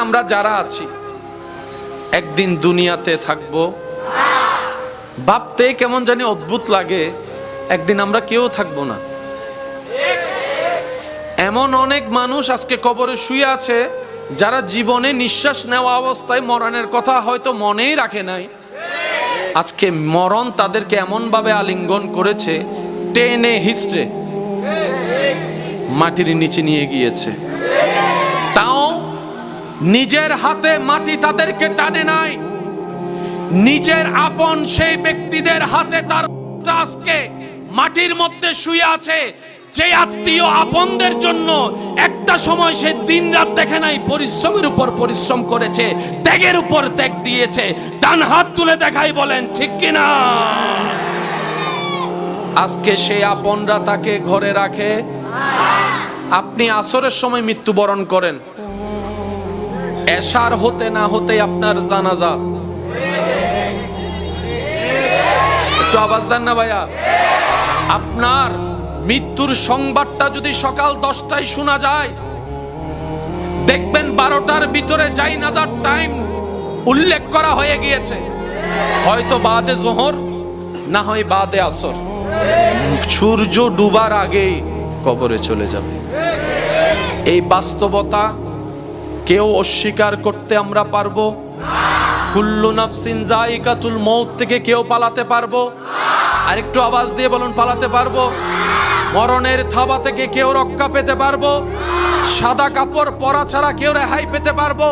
আমরা যারা আছি একদিন দুনিয়াতে থাকবো, ভাবতে কেমন জানি অদ্ভুত লাগে, একদিন আমরা কেউ থাকবো না। এমন অনেক মানুষ আজকে কবরে শুয়ে আছে যারা জীবনে নিঃশ্বাস নেওয়া অবস্থায় মরণের কথা হয়তো মনেই রাখে নাই। আজকে মরণ তাদেরকে এমন ভাবে আলিঙ্গন করেছে, টেনে হিস্ট্রে মাটির নিচে নিয়ে গিয়েছে। তাও নিজের হাতে মাটি তাদেরকে টানে নাই, নিজের আপন সেই ব্যক্তিদের হাতে তার আজকে মাটির মধ্যে শুয়ে আছে। যে আত্মীয় আপনদের জন্য একটা সময় সে দিন রাত দেখে নাই, পরিশ্রমের উপর পরিশ্রম করেছে, ত্যাগের উপর ত্যাগ দিয়েছে, ডান হাত তুলে দেখাই বলেন ঠিক কিনা। আজকে সেই আপনরা তাকে ঘরে রাখে। আপনি আসরের সময় মৃত্যুবরণ করেন, এশার হতে না হতে আপনার জানাজা। একটু আওয়াজ দেন না ভাইয়া। আপনার মৃত্যুর সংবাদটা যদি সকাল 10টায় শোনা যায়, দেখবেন 12টার ভিতরে জানাজার টাইম উল্লেখ করা হয়ে গিয়েছে, হয়তো বাদে জোহর, না হয় বাদে আসর। সূর্য ডুবার আগেই কবরে চলে যাবে। এই বাস্তবতা কেউ অস্বীকার করতে আমরা পারবো? কুল্লু নাফসিন যায়িকাতুল মউত থেকে কেউ পালাতে পারবো? আর একটু আওয়াজ দিয়ে বলুন, পালাতে পারবো? মরণের থাবা থেকে কেউ রক্ষা পেতে পারবো? সাদা কাপড় পরা ছাড়া কেউ রেহাই পেতে পারবো?